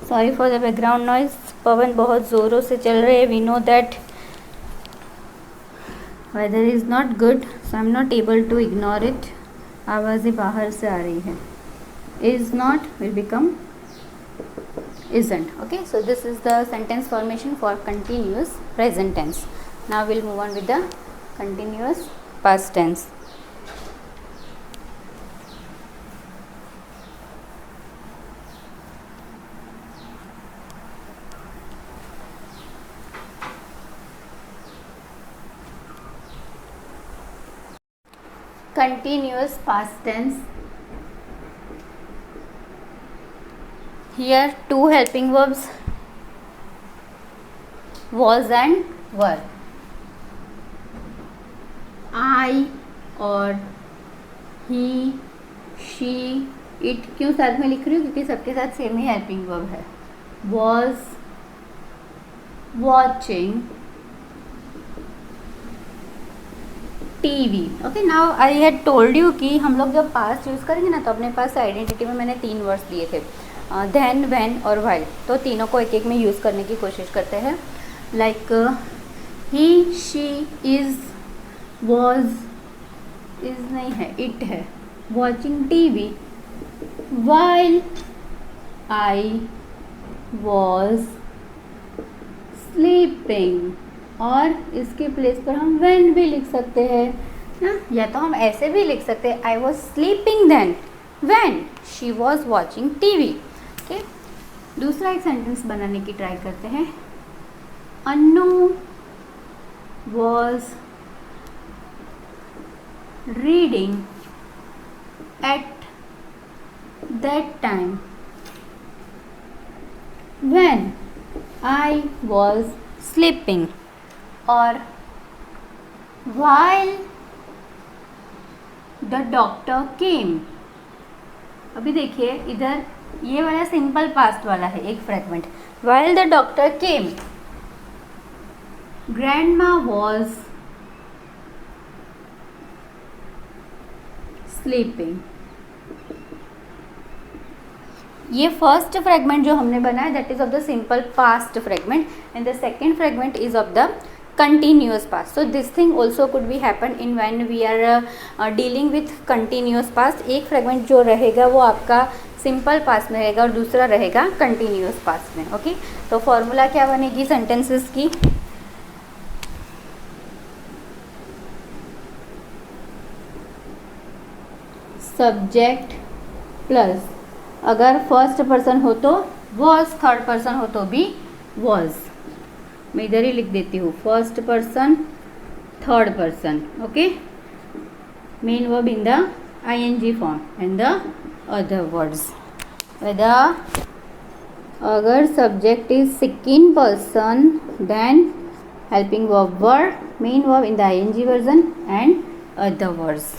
S1: Sorry for the background noise, पवन बहुत ज़ोरों से चल रहे हैं। We know that weather is not good, so I am not able to ignore it. आवाज़ें बाहर से आ रही है। Is not will become isn't. Okay, so this is the sentence formation for continuous present tense. Now we'll move on with the continuous past tense. Continuous past tense. Here two helping verbs, was and were. I और he, she, it क्यों साथ में लिख रही हूँ? क्योंकि सबके साथ सेम ही हेल्पिंग वर्ब है। was watching TV. Okay, now I had told you कि हम लोग जब पास्ट यूज़ करेंगे ना, तो अपने पास आइडेंटिटी में मैंने 3 वर्ड्स दिए थे, देन, व्हेन और व्हाइल। तो तीनों को एक एक में यूज़ करने की कोशिश करते हैं। Like he, she, is, was, is नहीं है, इट है, watching TV, while I was sleeping. और इसके प्लेस पर हम व्हेन भी लिख सकते हैं ना, या तो हम ऐसे भी लिख सकते हैं, I was sleeping then when she was watching TV. Okay, दूसरा एक सेंटेंस बनाने की ट्राई करते हैं। Annu was reading at that time when I was sleeping, or while the doctor came. अभी देखिए इधर ये वाला सिंपल पास्ट वाला है एक fragment. while the doctor came, grandma was sleeping. ये फर्स्ट फ्रेगमेंट जो हमने बनाया that is of the simple past fragment and the second fragment is of the continuous past. So this thing also could be happen in when we are dealing with continuous past. एक फ्रेगमेंट जो रहेगा वो आपका सिंपल पास्ट में रहेगा और दूसरा रहेगा कंटिन्यूस पास्ट में. ओके, तो फॉर्मूला क्या बनेगी सेंटेंसेस की? सब्जेक्ट प्लस अगर फर्स्ट पर्सन हो तो वॉज, थर्ड पर्सन हो तो भी वॉज. मैं इधर ही लिख देती हूँ first person third person. Okay, main verb in the ing form and the other words. Whether अगर subject is second person then helping verb word, main verb in the ing version and other words.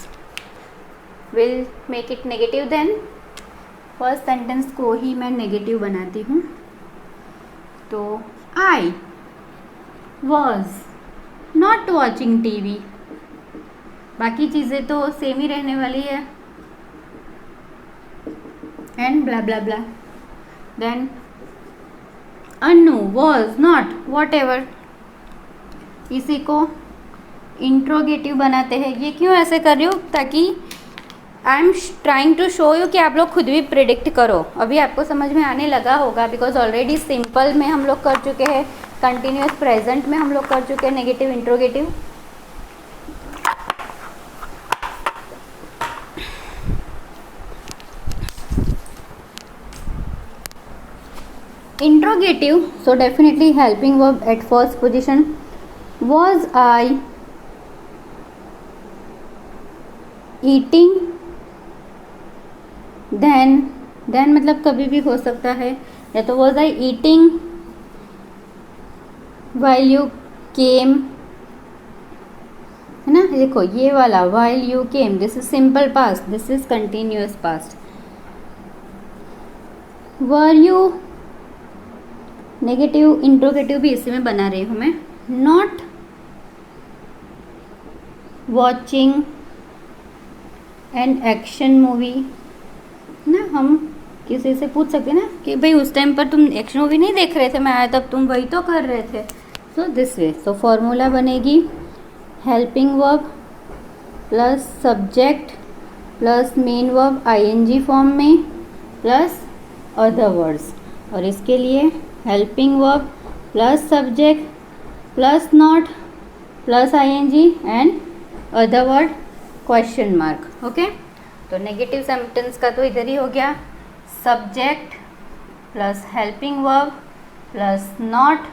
S1: Will make it negative then. First sentence को ही मैं नेगेटिव बनाती हूँ. तो I was not watching TV. बाकी चीज़ें तो सेम ही रहने वाली है and blah blah blah. Then Anu was not what ever. इसी को इंट्रोगेटिव बनाते हैं. ये क्यों ऐसे कर रही हूँ? ताकि I am trying to show you कि आप लोग खुद भी प्रिडिक्ट करो. अभी आपको समझ में आने लगा होगा बिकॉज ऑलरेडी सिंपल में हम लोग कर चुके हैं, कंटिन्यूस प्रेजेंट में हम लोग कर चुके हैं negative interrogative. Interrogative, so definitely helping verb at first position. Was I eating, then मतलब कभी भी हो सकता है, या तो was I eating while you came, है ना. देखो ये वाला while you came, this is simple past, this is continuous past. Were you, negative interrogative भी इसी में बना रही हूँ मैं. Not watching an action movie ना. हम किसी से पूछ सकते हैं ना कि भाई उस टाइम पर तुम एक्शन मूवी नहीं देख रहे थे, मैं आया तब तुम वही तो कर रहे थे. So this way. So formula बनेगी helping verb plus subject plus main verb ing form में प्लस अदर वर्ड्स. और इसके लिए helping verb plus subject plus not plus ing and other word question mark. Okay, तो नेगेटिव सेंटेंस का तो इधर ही हो गया. Subject plus helping verb plus not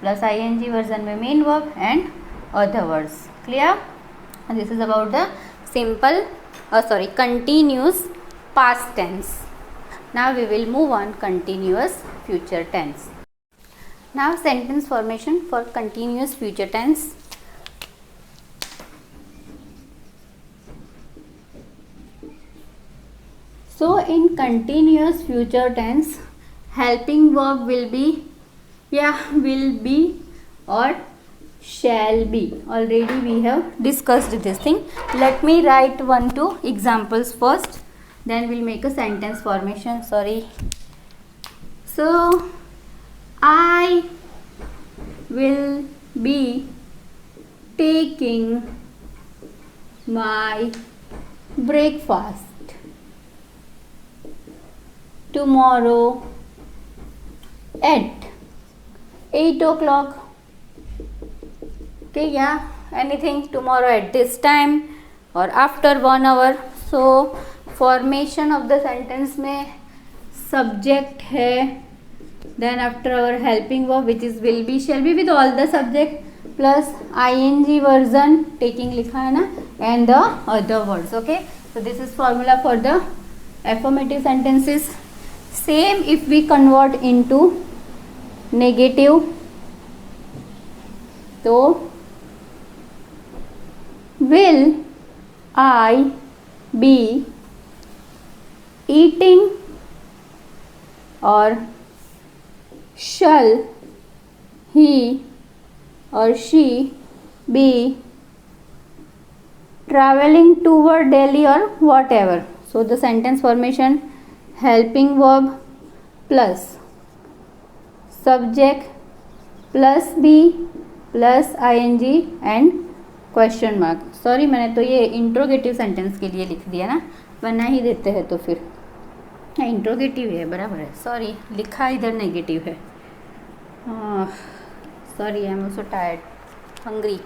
S1: plus ing version में main verb and other words. Clear? This is about the simple continuous past tense. Now we will move on continuous future tense. Now sentence formation for continuous future tense. So in continuous future tense, helping verb will be or shall be. Already we have discussed this thing. Let me write 1-2 examples first, then we'll make a sentence formation. So I will be taking my breakfast tomorrow at 8 o'clock. Okay, yeah, anything tomorrow at this time or after 1 hour. So formation of the sentence में subject है, then after our helping verb which is will be shall be with all the subject plus ing version taking लिखा है ना and the other words. Okay, so this is formula for the affirmative sentences. Same if we convert into negative, तो will I be eating or shall he or she be traveling toward Delhi or whatever. So the sentence formation: helping verb plus subject plus be plus ing and question mark. Sorry, मैंने तो ये इंट्रोगेटिव सेंटेंस के लिए लिख दिया ना, बना ही देते हैं तो फिर इंट्रोगेटिव है, बराबर है. सॉरी, लिखा इधर नेगेटिव है. Sorry, I am also tired, hungry.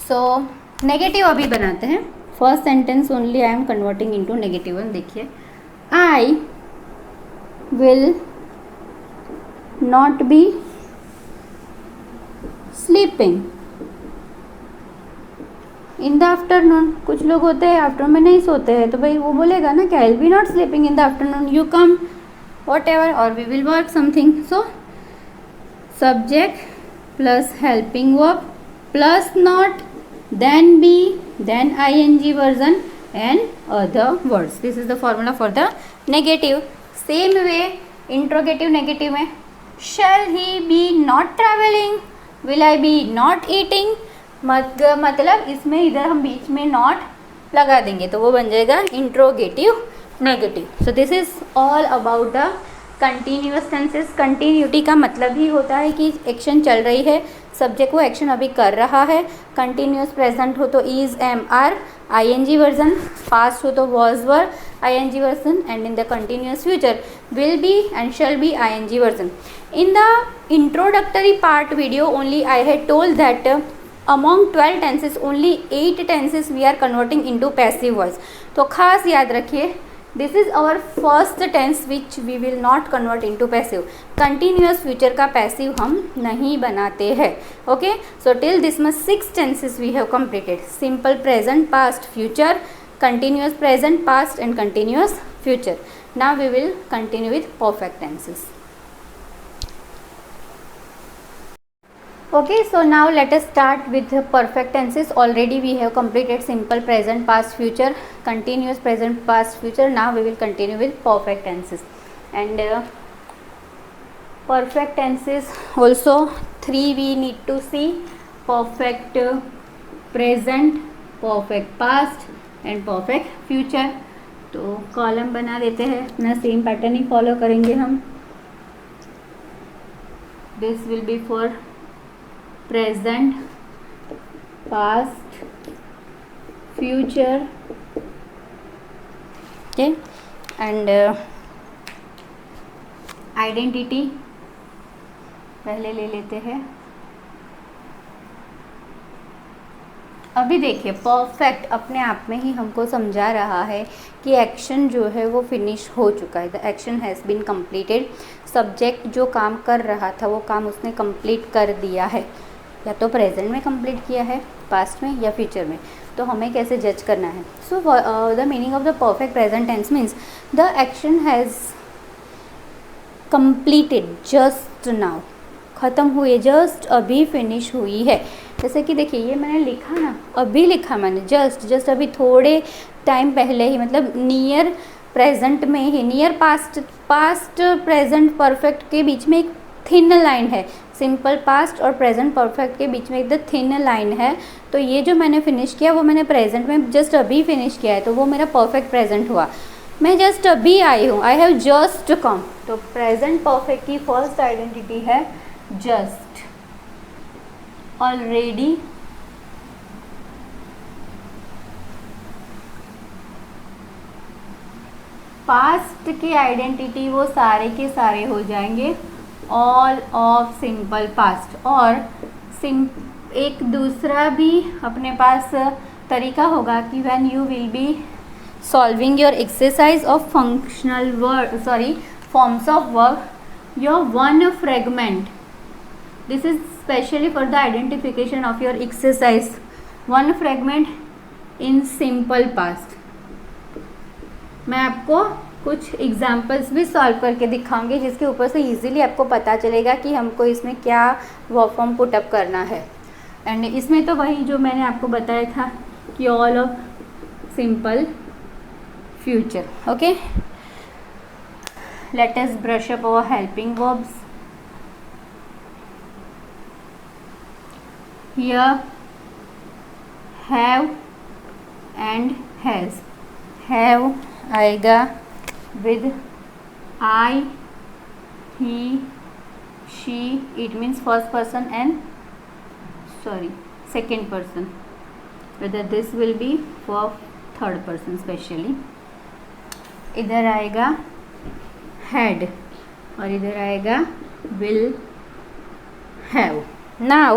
S1: So negative अभी बनाते हैं. First sentence only I am converting into negative one. देखिए, I will not be sleeping in the afternoon. कुछ लोग होते हैं आफ्टरनून में नहीं सोते हैं, तो भाई वो बोलेगा ना कि I will be not sleeping in the afternoon, you come whatever और we will work something. So subject plus helping verb plus not then be then ing version and other words. This is the formula for the negative. Same way interrogative negative में shall he be not traveling, will I be not eating. मतलब इसमें इधर हम बीच में not लगा देंगे तो वो बन जाएगा interrogative negative. So this is all about the continuous tenses. Continuity का मतलब ही होता है कि एक्शन चल रही है, सब्जेक्ट वो एक्शन अभी कर रहा है. कंटिन्यूस प्रेजेंट हो तो is, am, are, ING version. Past हो तो was, were, ING version. And in the continuous future will be and shall be ING version. In the introductory part video only I had told that among 12 tenses only 8 tenses we are converting into passive voice. तो खास याद रखिए, this is our first tense which we will not convert into passive. Continuous future का पैसिव हम नहीं बनाते हैं. Okay, so till this much 6 tenses we have completed. Simple present, past, future, continuous present, past and continuous future. Now we will continue with perfect tenses. Okay, so now let us start with the perfect tenses. Already we have completed simple present, past, future, continuous present, past, future. Now we will continue with perfect tenses. And perfect tenses also 3 we need to see: perfect present, perfect past and perfect future. तो कॉलम बना देते हैं, अपना सेम पैटर्न ही फॉलो करेंगे हम. This will be for present, past, future. Okay, and identity पहले ले लेते हैं. अभी देखिए, परफेक्ट अपने आप में ही हमको समझा रहा है कि एक्शन जो है वो फिनिश हो चुका है. The action has been completed. Subject जो काम कर रहा था वो काम उसने कंप्लीट कर दिया है. या तो प्रेजेंट में कंप्लीट किया है, पास्ट में या फ्यूचर में. तो हमें कैसे जज करना है? So the meaning of the perfect present tense means the action has completed just now. ख़त्म हुई, जस्ट अभी फिनिश हुई है. जैसे कि देखिए, ये मैंने लिखा ना, अभी लिखा मैंने, जस्ट अभी थोड़े टाइम पहले ही, मतलब नियर प्रेजेंट में ही, नियर पास्ट प्रेजेंट परफेक्ट के बीच में एक थिन लाइन है. सिंपल पास्ट और प्रेजेंट परफेक्ट के बीच में एक थिन लाइन है. तो ये जो मैंने फिनिश किया वो मैंने प्रेजेंट में जस्ट अभी फिनिश किया है, तो वो मेरा परफेक्ट प्रेजेंट हुआ. मैं जस्ट अभी आई हूँ, आई हैव जस्ट कम. तो प्रेजेंट परफेक्ट की फर्स्ट आइडेंटिटी है जस्ट, ऑलरेडी, पास्ट की आइडेंटिटी वो सारे के सारे हो जाएंगे ऑल ऑफ सिंपल पास्ट. और एक दूसरा भी अपने पास तरीका होगा कि when you will be solving your exercise of functional word, sorry, forms of verb, your one fragment. This is specially for the identification of your exercise. One fragment in simple past. मैं आपको कुछ एग्जाम्पल्स भी सॉल्व करके दिखाऊंगी जिसके ऊपर से इजीली आपको पता चलेगा कि हमको इसमें क्या वर्ब फॉर्म पुट अप करना है। एंड इसमें तो वही जो मैंने आपको बताया था कि all of simple future. Okay, let us brush up our helping verbs. Here have and has. Have आएगा with I, he, she, it means first person and second person, whether this will be for third person specially। इधर आएगा had और इधर आएगा will have। now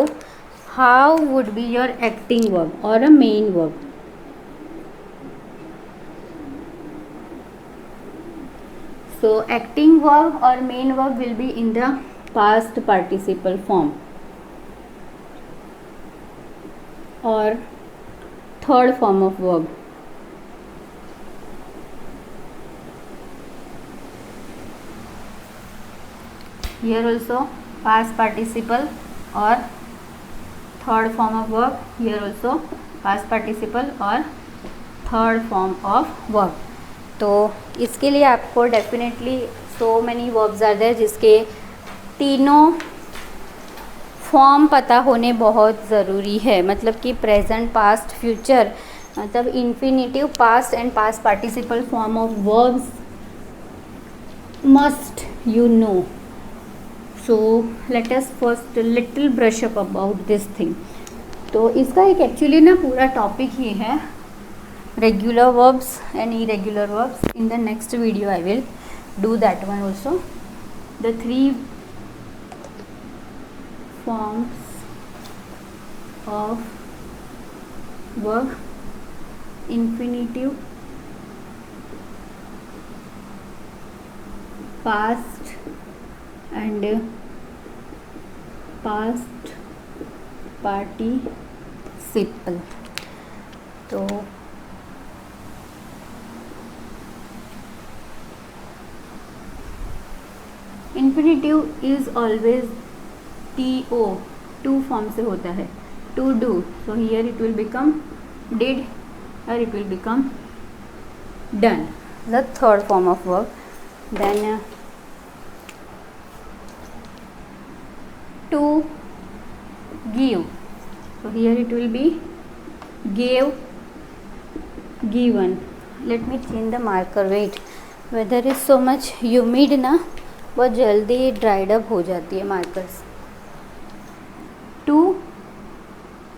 S1: how would be your acting verb or a main verb? So acting verb or main verb will be in the past participle form or third form of verb। Here also past participle or third form of verb, here also past participle or third form of verb। तो इसके लिए आपको definitely so many verbs are there जिसके तीनों फॉर्म पता होने बहुत ज़रूरी है। मतलब कि प्रेजेंट, पास्ट, फ्यूचर, मतलब infinitive, past and past participle form of verbs must you know. So let us first little brush up about this thing. तो इसका एक एक्चुअली ना पूरा टॉपिक ही है regular verbs and irregular verbs। in the next video I will do that one also। the three forms of verb: infinitive, past and past participle। तो infinitive is always TO, to form से होता है, to do. So here it will become did और it will become done, the third form of verb. Then to give, so here it will be gave, given। Let me change the marker, wait, weather is so much humid ना, बहुत जल्दी ड्राइड अप हो जाती है मार्कर्स। टू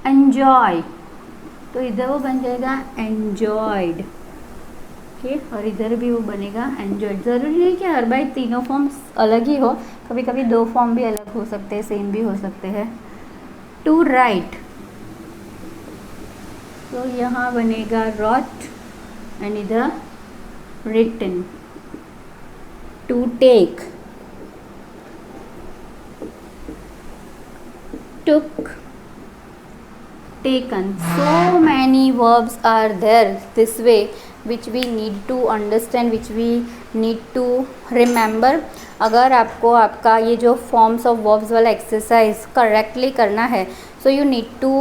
S1: एन्जॉय, तो इधर वो बन जाएगा एन्जॉयड, ओके, और इधर भी वो बनेगा एन्जॉयड। ज़रूरी नहीं कि हर बार तीनों फॉर्म्स अलग ही हो, कभी कभी दो फॉर्म भी अलग हो सकते हैं, सेम भी हो सकते हैं। टू राइट, तो यहाँ बनेगा रॉट एंड इधर written. To take, took, taken। so many verbs are there this way which we need to understand, which we need to remember। अगर आपको आपका ये जो forms of verbs वाला exercise correctly करना है, so you need to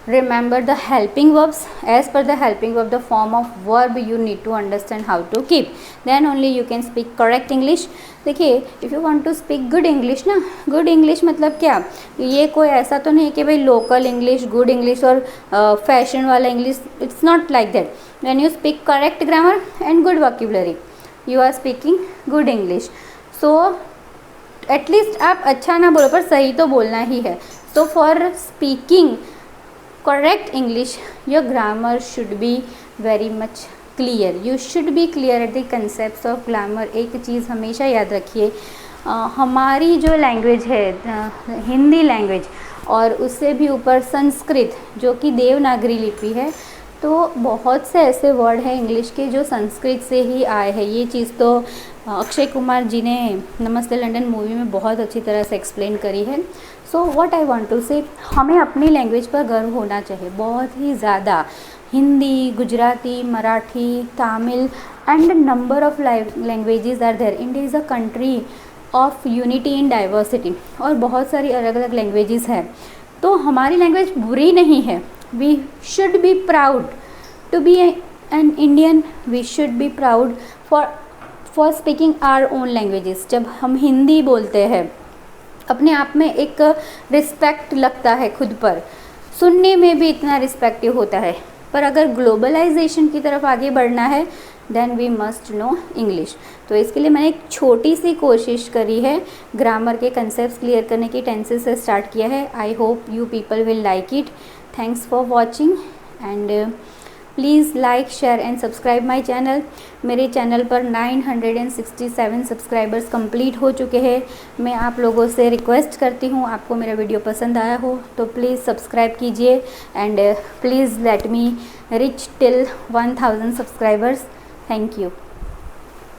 S1: remember the helping verbs। as per the helping verb, the form of verb you need to understand how to keep, then only you can speak correct English। देखिए, if you want to speak good English ना, गुड इंग्लिश मतलब क्या, ये कोई ऐसा तो नहीं कि भाई लोकल इंग्लिश, गुड इंग्लिश और फैशन वाला English, it's not like that. When you speak correct grammar and good vocabulary, you are speaking good English. So at least आप अच्छा ना बोलो पर सही तो बोलना ही है। So for speaking correct English, your grammar should be very much clear। you should be clear at the concepts of grammar। एक चीज़ हमेशा याद रखिए, हमारी जो लैंग्वेज है हिंदी लैंग्वेज, और उससे भी ऊपर संस्कृत जो कि देवनागरी लिपि है, तो बहुत से ऐसे वर्ड हैं इंग्लिश के जो संस्कृत से ही आए हैं। ये चीज़ तो अक्षय कुमार जी ने नमस्ते लंदन मूवी में बहुत अच्छी तरह से एक्सप्लेन करी है। So what I want to say, हमें अपनी लैंग्वेज पर गर्व होना चाहिए बहुत ही ज़्यादा। Hindi, Gujarati, Marathi, Tamil and number of languages are there. India is a country of unity in diversity और बहुत सारी अलग अलग लैंग्वेजेस है। तो हमारी लैंग्वेज बुरी नहीं है। We should be proud to be an Indian. We should be proud for speaking our own languages. जब हम हिंदी बोलते हैं अपने आप में एक रिस्पेक्ट लगता है, खुद पर सुनने में भी इतना रिस्पेक्टिव होता है। पर अगर ग्लोबलाइजेशन की तरफ आगे बढ़ना है then we must know English. तो इसके लिए मैंने एक छोटी सी कोशिश करी है, ग्रामर के कंसेप्ट क्लियर करने की, टेंसेस से स्टार्ट किया है। I hope you people will like it. Thanks for watching and please like, share and subscribe my channel. मेरे चैनल पर 967 सब्सक्राइबर्स कंप्लीट हो चुके हैं। मैं आप लोगों से रिक्वेस्ट करती हूँ, आपको मेरा वीडियो पसंद आया हो तो प्लीज़ सब्सक्राइब कीजिए and please let me rich till 1000 subscribers. Thank you.